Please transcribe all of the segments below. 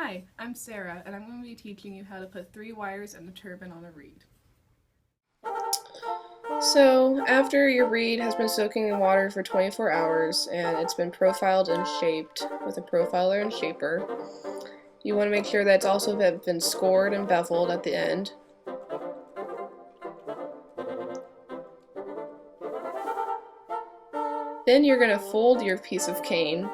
Hi, I'm Sarah, and I'm going to be teaching you how to put 3 wires and a turbine on a reed. So, after your reed has been soaking in water for 24 hours and it's been profiled and shaped with a profiler and shaper, you want to make sure that it's also been scored and beveled at the end. Then you're going to fold your piece of cane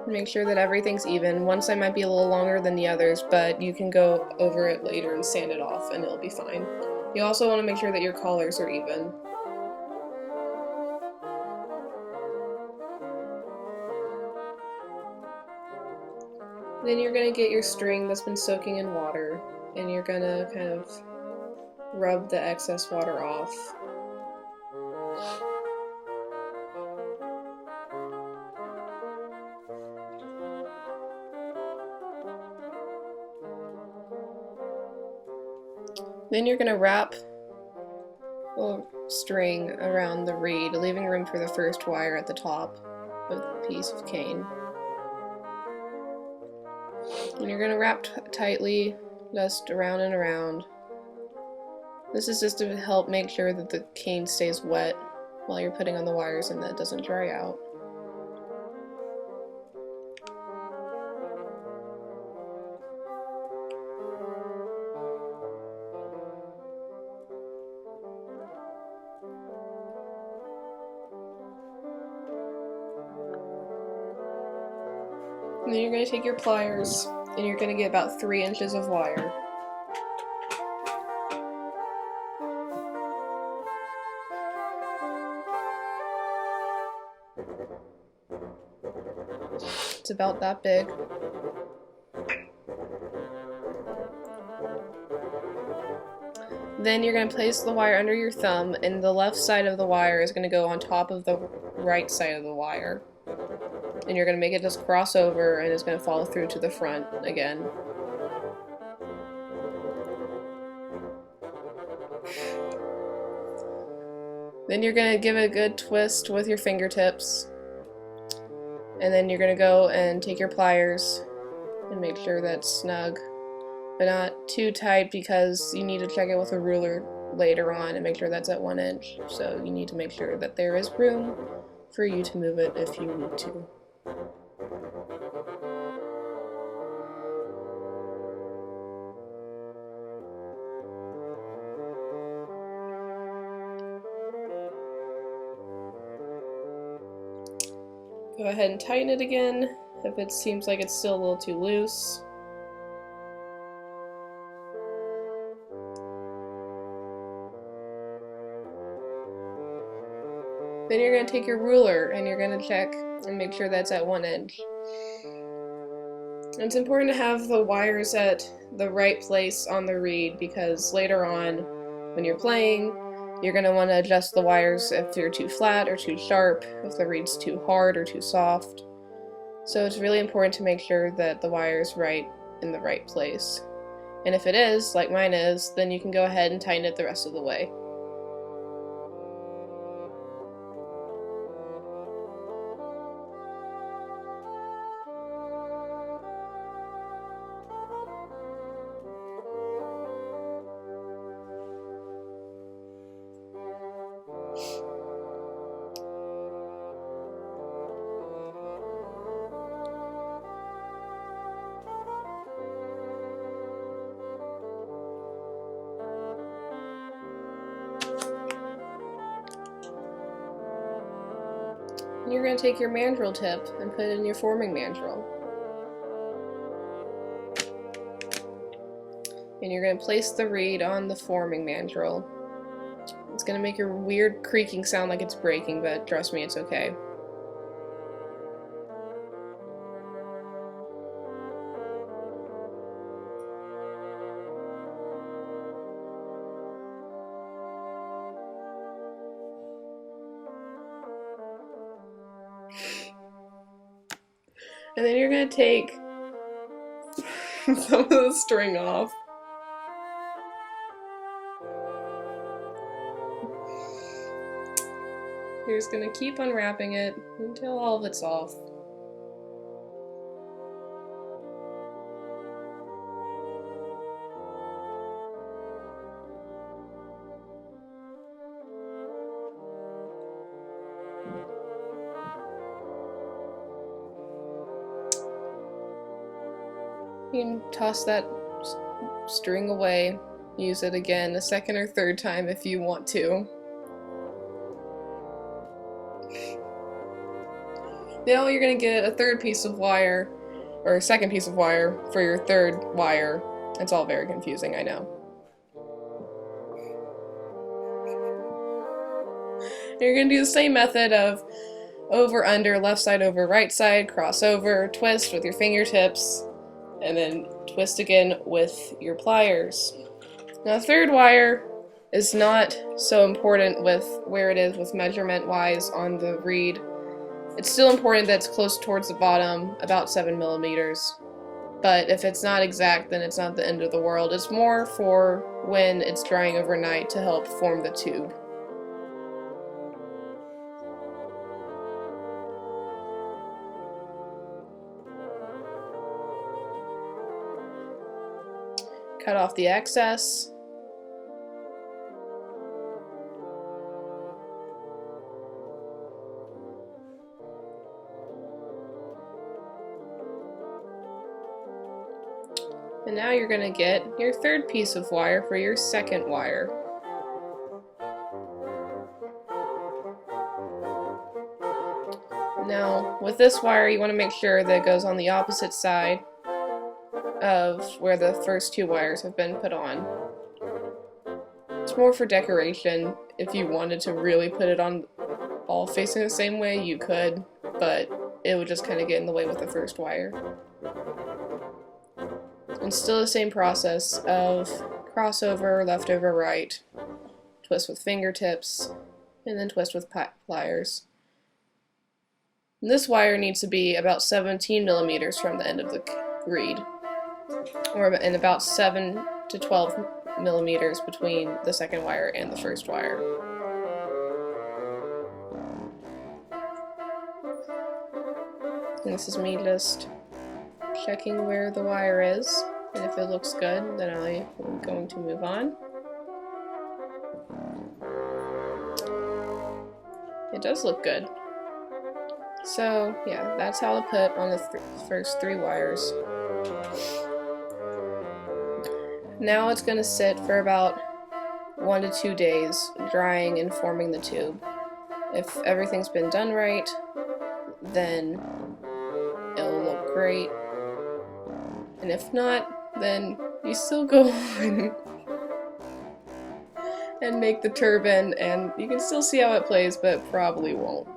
and make sure that everything's even. One side might be a little longer than the others, but you can go over it later and sand it off and it'll be fine. You also want to make sure that your collars are even. Then you're going to get your string that's been soaking in water and you're going to kind of rub the excess water off. Then you're going to wrap a string around the reed, leaving room for the first wire at the top of the piece of cane. And you're going to wrap tightly, just around and around. This is just to help make sure that the cane stays wet while you're putting on the wires and that it doesn't dry out. And then you're going to take your pliers and you're going to get about 3 inches of wire. It's about that big. Then you're going to place the wire under your thumb, and the left side of the wire is going to go on top of the right side of the wire. And you're going to make it just cross over, and it's going to follow through to the front again. Then you're going to give it a good twist with your fingertips. And then you're going to go and take your pliers and make sure that's snug, but not too tight because you need to check it with a ruler later on and make sure that's at 1 inch. So you need to make sure that there is room for you to move it if you need to. Go ahead and tighten it again if it seems like it's still a little too loose. Then you're going to take your ruler and you're going to check and make sure that's at 1 inch. It's important to have the wires at the right place on the reed because later on when you're playing, you're going to want to adjust the wires if they're too flat or too sharp, if the reed's too hard or too soft. So it's really important to make sure that the wire is right in the right place. And if it is, like mine is, then you can go ahead and tighten it the rest of the way. And you're going to take your mandrel tip and put it in your forming mandrel. And you're going to place the reed on the forming mandrel. It's going to make a weird creaking sound like it's breaking, but trust me, it's okay. And then you're going to take some of the string off. You're just gonna keep unwrapping it until all of it's off. You can toss that string away, use it again a second or third time if you want to. Now you're going to get a third piece of wire, or a second piece of wire for your third wire. It's all very confusing, I know. You're going to do the same method of over, under, left side over, right side, cross over, twist with your fingertips, and then twist again with your pliers. Now, the third wire is not so important with where it is with measurement-wise on the reed. It's still important that it's close towards the bottom, about 7 millimeters. But if it's not exact, then it's not the end of the world. It's more for when it's drying overnight to help form the tube. Cut off the excess. And now you're going to get your third piece of wire for your second wire. Now, with this wire, you want to make sure that it goes on the opposite side of where the first two wires have been put on. It's more for decoration. If you wanted to really put it on all facing the same way, you could, but it would just kind of get in the way with the first wire. And still the same process of crossover, left over, right, twist with fingertips, and then twist with pliers. And this wire needs to be about 17 millimeters from the end of the reed, and about 7 to 12 millimeters between the second wire and the first wire. And this is me just checking where the wire is, and if it looks good, then I'm going to move on. It does look good. So yeah, that's how to put on the first three wires. Now it's going to sit for about 1 to 2 days, drying and forming the tube. If everything's been done right, then it'll look great. And if not, then you still go on and make the turbine, and you can still see how it plays, but it probably won't.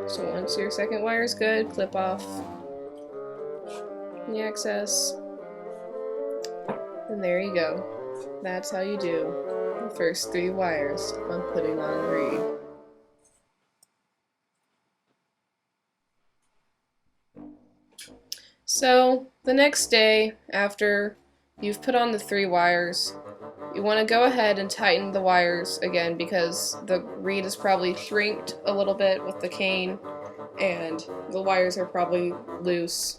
So once your second wire is good, clip off the excess, and there you go. That's how you do the first 3 wires on putting on a reed. So the next day, after you've put on the 3 wires, you want to go ahead and tighten the wires again, because the reed is probably shrinked a little bit with the cane and the wires are probably loose.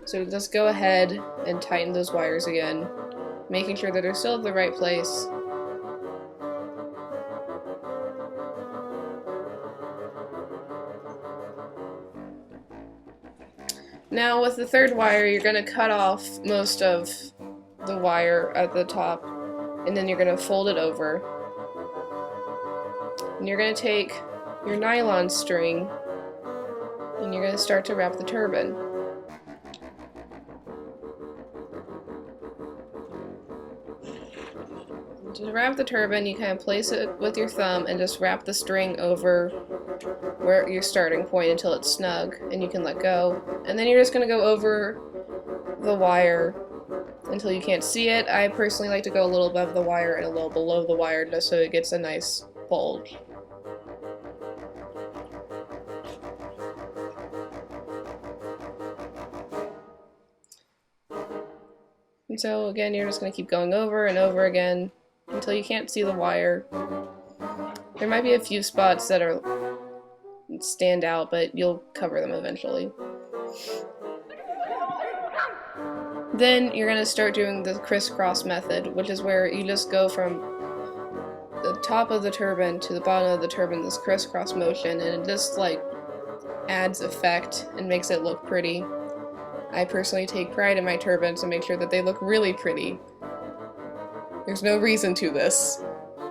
So just go ahead and tighten those wires again, making sure that they're still at the right place. Now with the 3rd wire, you're going to cut off most of the wire at the top, and then you're going to fold it over. And you're going to take your nylon string and you're going to start to wrap the turbine. To wrap the turbine, you kind of place it with your thumb and just wrap the string over where your starting point until it's snug, and you can let go. And then you're just going to go over the wire until you can't see it. I personally like to go a little above the wire and a little below the wire just so it gets a nice bulge. And so again, you're just going to keep going over and over again until you can't see the wire. There might be a few spots that stand out, but you'll cover them eventually. Then you're going to start doing the crisscross method, which is where you just go from the top of the turbine to the bottom of the turbine, this crisscross motion, and it just like adds effect and makes it look pretty. I personally take pride in my turbines and make sure that they look really pretty. There's no reason to this.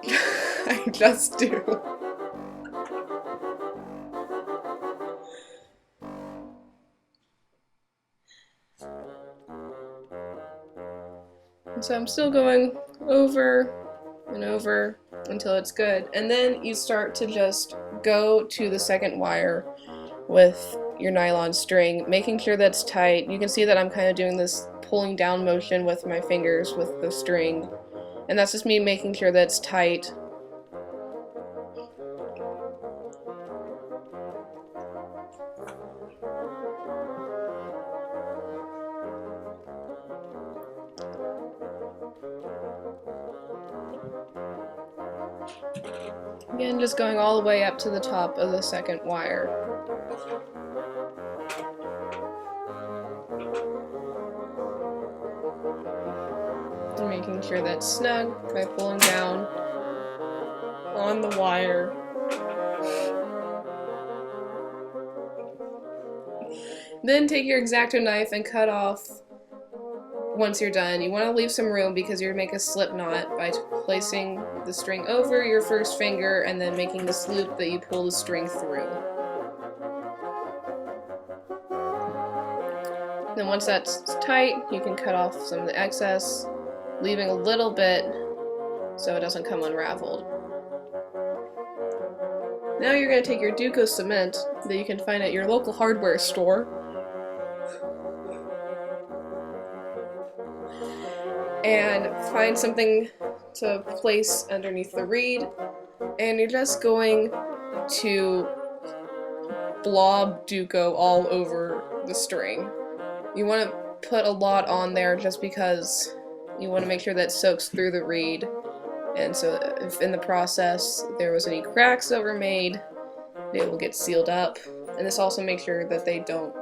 I just do. And so I'm still going over and over until it's good. And then you start to just go to the second wire with your nylon string, making sure that's tight. You can see that I'm kind of doing this pulling down motion with my fingers with the string, and that's just me making sure that it's tight. Again, just going all the way up to the top of the second wire. And making sure that's snug by pulling down on the wire. Then take your X-Acto knife and cut off once you're done. You want to leave some room because you're going to make a slip knot by placing the string over your first finger and then making this loop that you pull the string through. Then once that's tight, you can cut off some of the excess, leaving a little bit so it doesn't come unraveled. Now you're going to take your Duco cement that you can find at your local hardware store and find something to place underneath the reed, and you're just going to blob Duco all over the string. You want to put a lot on there just because you want to make sure that it soaks through the reed, and so if in the process there was any cracks that were made, they will get sealed up, and this also makes sure that they don't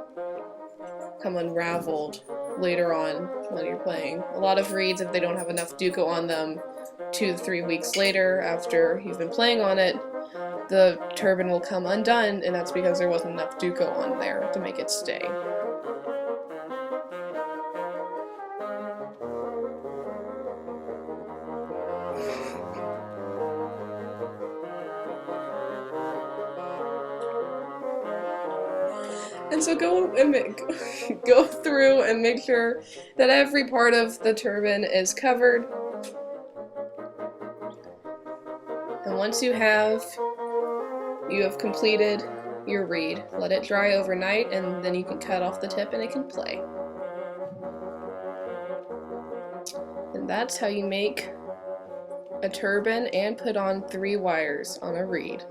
come unraveled later on when you're playing. A lot of reeds, if they don't have enough Duco on them, 2 to 3 weeks later after you've been playing on it, the turbine will come undone, and that's because there wasn't enough Duco on there to make it stay. And so go through and make sure that every part of the turbine is covered. And once you have completed your reed. Let it dry overnight, and then you can cut off the tip and it can play. And that's how you make a turbine and put on 3 wires on a reed.